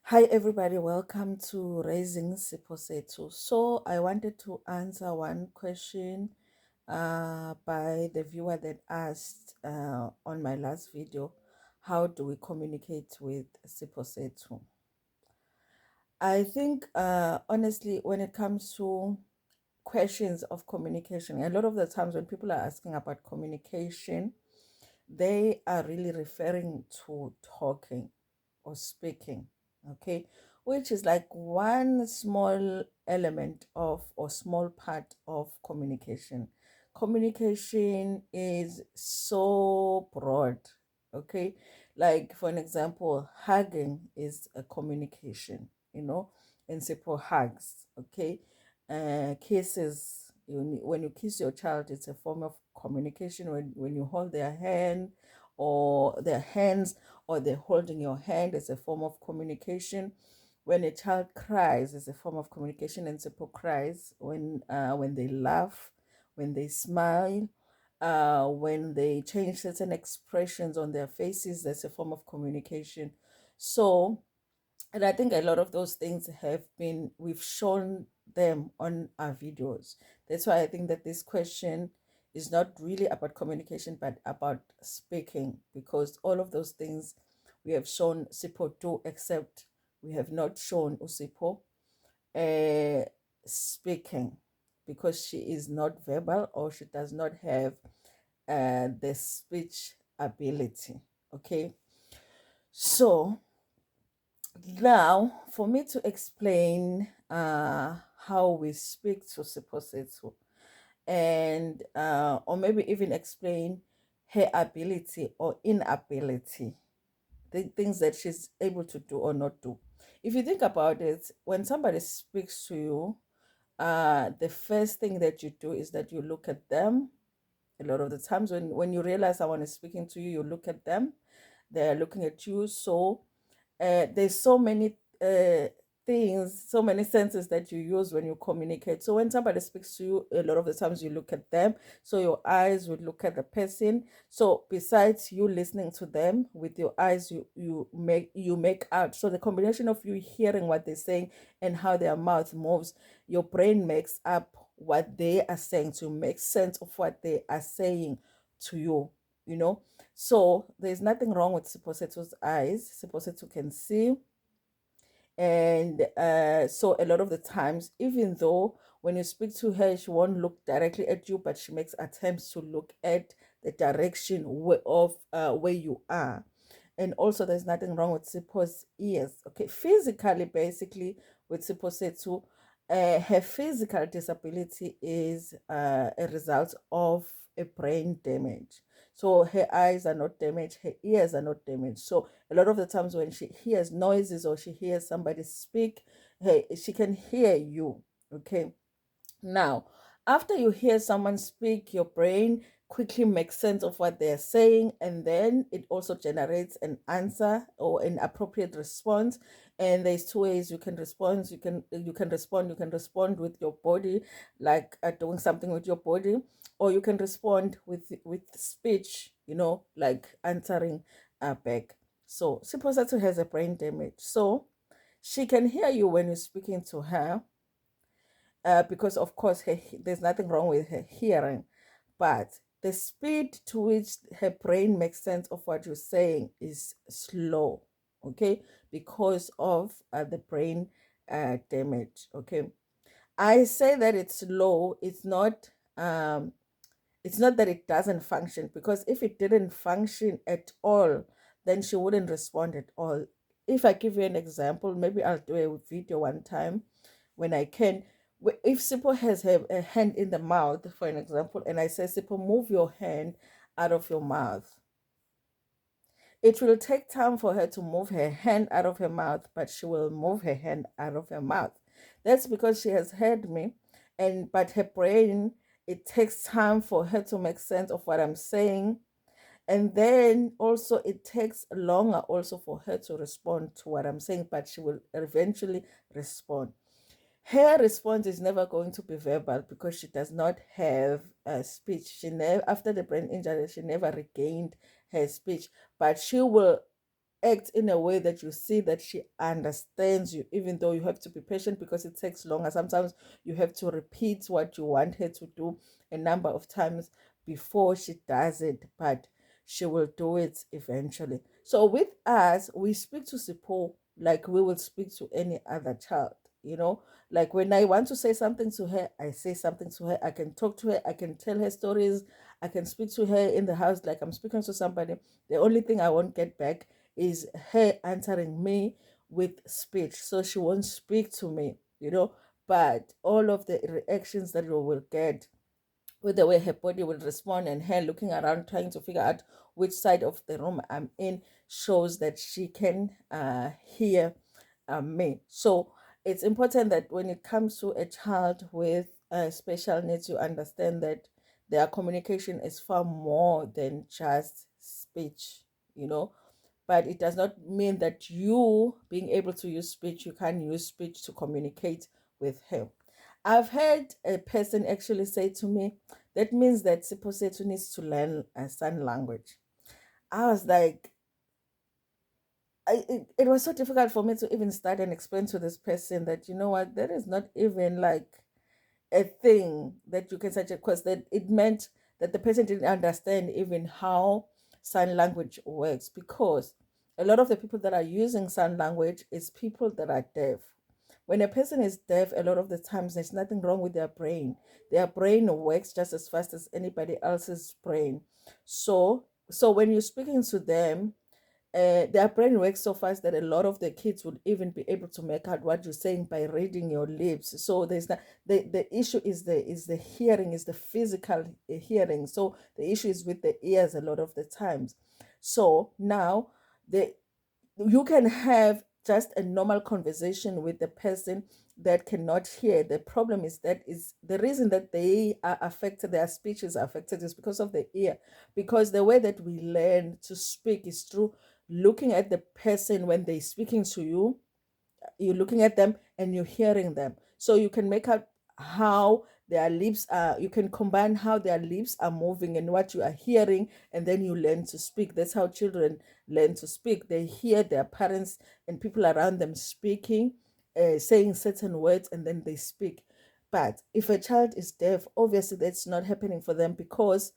Hi everybody, welcome to Raising Siphosethu. So I wanted to answer one question by the viewer that asked on my last video, how do we communicate with Siphosethu? I think honestly, when it comes to questions of communication, a lot of the times when people are asking about communication, they are really referring to talking or speaking, okay, which is like one small element of or small part of communication. Communication is so broad, okay, like for an example, hugging is a communication, and simple hugs, okay. Kisses, when you kiss your child, it's a form of communication. When you hold their hand or their hands, or they're holding your hand, it's a form of communication. When a child cries, it's a form of communication. And simple cries when they laugh, when they smile, when they change certain expressions on their faces, that's a form of communication. So, and I think a lot of those things we've shown them on our videos. That's why I think that this question is not really about communication, but about speaking, because all of those things we have shown Sipho do, except we have not shown Usipo speaking, because she is not verbal, or she does not have the speech ability. Okay, so now, for me to explain how we speak to Siphosethu, and or maybe even explain her ability or inability, the things that she's able to do or not do. If you think about it, when somebody speaks to you, the first thing that you do is that you look at them. A lot of the times when you realize someone is speaking to you, you look at them, they're looking at you. So there's so many things, so many senses that you use when you communicate. So when somebody speaks to you, a lot of the times you look at them. So your eyes would look at the person. So besides you listening to them with your eyes, you make out. So the combination of you hearing what they're saying and how their mouth moves, your brain makes up what they are saying to make sense of what they are saying to you. You know, so there's nothing wrong with Siphosethu's eyes. Siphosethu can see. And so a lot of the times, even though when you speak to her, she won't look directly at you, but she makes attempts to look at the direction of where you are. And also, there's nothing wrong with Sipho's ears. Okay, physically, basically, with Siphosethu, her physical disability is a result of a brain damage. So her eyes are not damaged, her ears are not damaged. So a lot of the times when she hears noises or she hears somebody speak, hey, she can hear you. Okay. Now, after you hear someone speak, your brain quickly makes sense of what they're saying, and then it also generates an answer or an appropriate response. And there's two ways you can respond. You can respond with your body, like doing something with your body, or you can respond with speech, like answering back. So suppose that has a brain damage. So she can hear you when you're speaking to her, because of course there's nothing wrong with her hearing, but the speed to which her brain makes sense of what you're saying is slow, okay, because of the brain damage. Okay, I say that it's slow. It's not that it doesn't function, because if it didn't function at all, then she wouldn't respond at all. If I give you an example, maybe I'll do a video one time when I can. If Sipo has a hand in the mouth, for an example, and I say, Sipo, move your hand out of your mouth. It will take time for her to move her hand out of her mouth, but she will move her hand out of her mouth. That's because she has heard me, but her brain, it takes time for her to make sense of what I'm saying. And then also it takes longer also for her to respond to what I'm saying, but she will eventually respond. Her response is never going to be verbal, because she does not have a speech. After the brain injury, she never regained her speech, but she will react in a way that you see that she understands you, even though you have to be patient because it takes longer. Sometimes you have to repeat what you want her to do a number of times before she does it, but she will do it eventually. So with us, we speak to Sipho like we will speak to any other child, you know. Like when I want to say something to her, I say something to her. I can talk to her, I can tell her stories, I can speak to her in the house like I'm speaking to somebody. The only thing I won't get back is her answering me with speech. So she won't speak to me, you know. But all of the reactions that you will get with the way her body will respond and her looking around trying to figure out which side of the room I'm in shows that she can hear me. So it's important that when it comes to a child with special needs, you understand that their communication is far more than just speech, you know. But it does not mean that you being able to use speech, you can't use speech to communicate with him. I've heard a person actually say to me, that means that Siphosethu needs to learn a sign language. I was like, it was so difficult for me to even start and explain to this person that, you know what, that is not even like a thing that you can such a because that it meant that the person didn't understand even how sign language works, because a lot of the people that are using sign language is people that are deaf. When a person is deaf, a lot of the times there's nothing wrong with their brain works just as fast as anybody else's brain. So when you're speaking to them, their brain works so fast that a lot of the kids would even be able to make out what you're saying by reading your lips. So there's not the issue is the hearing, is the physical hearing. So the issue is with the ears a lot of the times. So now the you can have just a normal conversation with the person that cannot hear. The problem is that is the reason that they are affected, their speech is affected, is because of the ear. Because the way that we learn to speak is through looking at the person when they're speaking to you. You're looking at them and you're hearing them, so you can make out how their lips are, you can combine how their lips are moving and what you are hearing, and then you learn to speak. That's how children learn to speak. They hear their parents and people around them speaking, saying certain words, and then they speak. But if a child is deaf, obviously that's not happening for them, because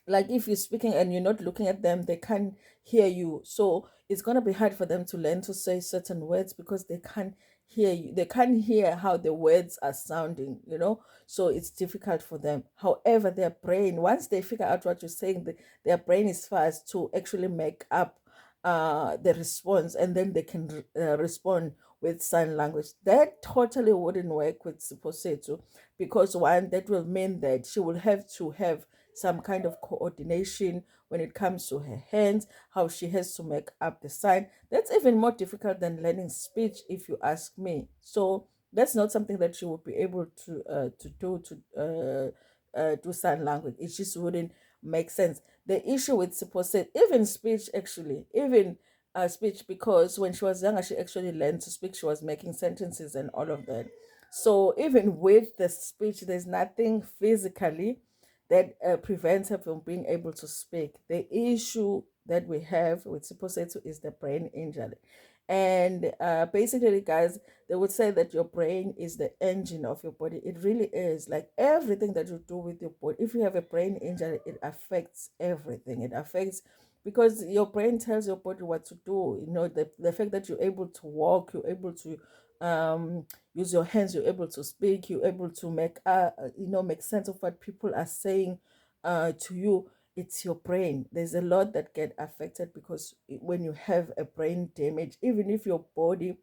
like if you're speaking and you're not looking at them, they can't hear you. So it's going to be hard for them to learn to say certain words because they can't hear you, they can't hear how the words are sounding, you know. So it's difficult for them. However, their brain, once they figure out what you're saying, their brain is fast to actually make up the response, and then they can respond with sign language. That totally wouldn't work with Siposetu, because one, that will mean that she will have to have some kind of coordination when it comes to her hands, how she has to make up the sign. That's even more difficult than learning speech, if you ask me. So that's not something that she would be able to do do sign language. It just wouldn't make sense. The issue with supposed even speech, actually, even speech, because when she was younger, she actually learned to speak. She was making sentences and all of that. So even with the speech, there's nothing physically that prevents her from being able to speak. The issue that we have with Siphosethu is the brain injury. And basically, guys, they would say that your brain is the engine of your body. It really is. Like everything that you do with your body, if you have a brain injury, it affects everything. It affects because your brain tells your body what to do. You know, the fact that you're able to walk, you're able to use your hands, you're able to speak, you're able to make make sense of what people are saying to you. It's your brain. There's a lot that get affected because when you have a brain damage, even if your body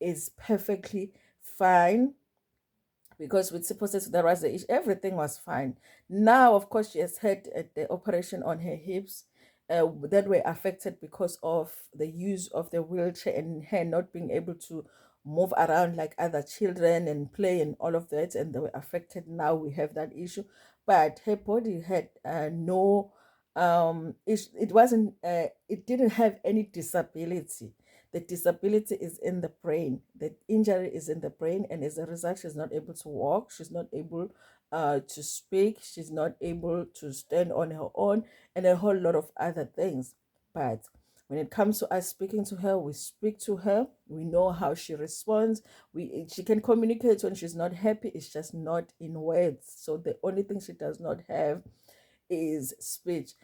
is perfectly fine, because with supposed there was the issue, everything was fine. Now, of course, she has had the operation on her hips that were affected because of the use of the wheelchair and her not being able to move around like other children and play and all of that, and they were affected. Now we have that issue, but her body had no it wasn't it didn't have any disability. The disability is in the brain. The injury is in the brain, and as a result, she's not able to walk. She's not able to speak. She's not able to stand on her own, and a whole lot of other things. But When it comes to us speaking to her, we speak to her. We know how she responds. She can communicate when she's not happy. It's just not in words. So the only thing she does not have is speech.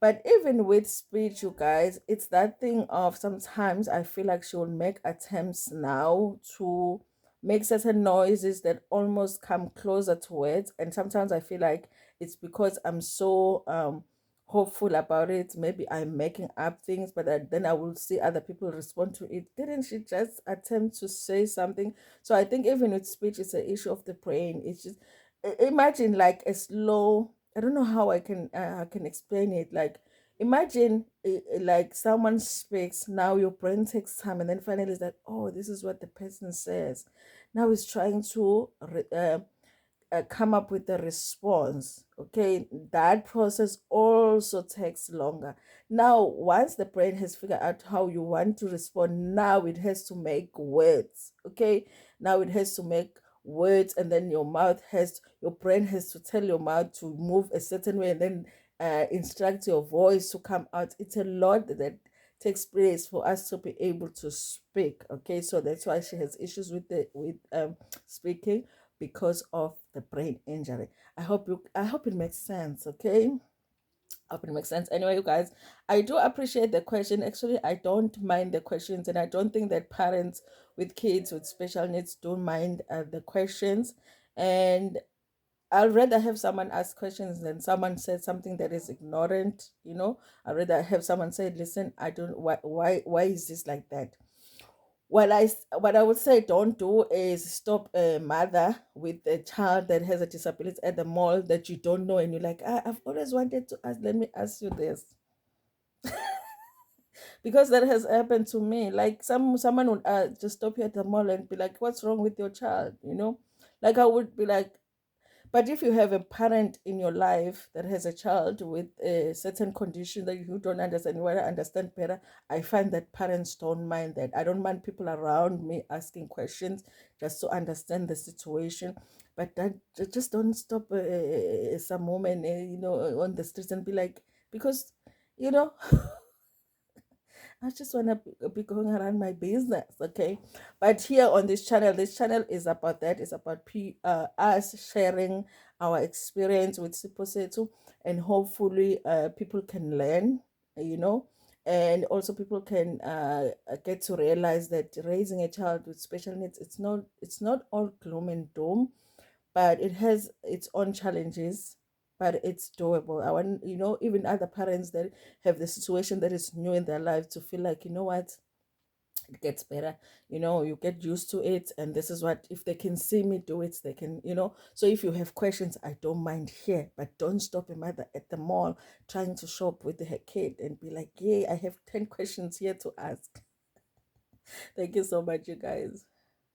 But even with speech, you guys, it's that thing of sometimes I feel like she will make attempts now to make certain noises that almost come closer to words. And sometimes I feel like it's because I'm so hopeful about it. Maybe I'm making up things, but then I will see other people respond to it. Didn't she just attempt to say something? So I think even with speech, it's an issue of the brain. It's just imagine like a slow, I don't know how I can explain it. Like imagine like someone speaks, now your brain takes time, and then finally it's like, oh, this is what the person says. Now it's trying to come up with a response. Okay, that process also takes longer. Now once the brain has figured out how you want to respond, now it has to make words. Okay, now it has to make words, and then your brain has to tell your mouth to move a certain way, and then instruct your voice to come out. It's a lot that takes place for us to be able to speak. Okay, so that's why she has issues with the with speaking, because of the brain injury. I hope it makes sense. Okay, I hope it makes sense. Anyway, you guys, I do appreciate the question. Actually, I don't mind the questions, and I don't think that parents with kids with special needs don't mind the questions. And I'd rather have someone ask questions than someone said something that is ignorant. I'd rather have someone say, "Listen, I don't. Why is this like that?" What I would say don't do is stop a mother with a child that has a disability at the mall that you don't know, and you're like, I've always wanted to ask. Let me ask you this, because that has happened to me. Like someone would just stop you at the mall and be like, "What's wrong with your child?" Like I would be like, but if you have a parent in your life that has a child with a certain condition that you don't understand, you want to understand better, I find that parents don't mind that. I don't mind people around me asking questions just to understand the situation. But that just don't stop some woman, on the streets and be like, because, you know, I just want to be going around my business, okay? But here on this channel is about that. It's about us sharing our experience with Siphosethu, and hopefully people can learn, you know, and also people can get to realize that raising a child with special needs, it's not all gloom and doom, but it has its own challenges, but it's doable. I want, even other parents that have the situation that is new in their life to feel like, you know what, it gets better. You get used to it, and this is what, if they can see me do it, they can, so if you have questions, I don't mind here, but don't stop a mother at the mall trying to shop with her kid and be like, yay, I have 10 questions here to ask. Thank you so much, you guys.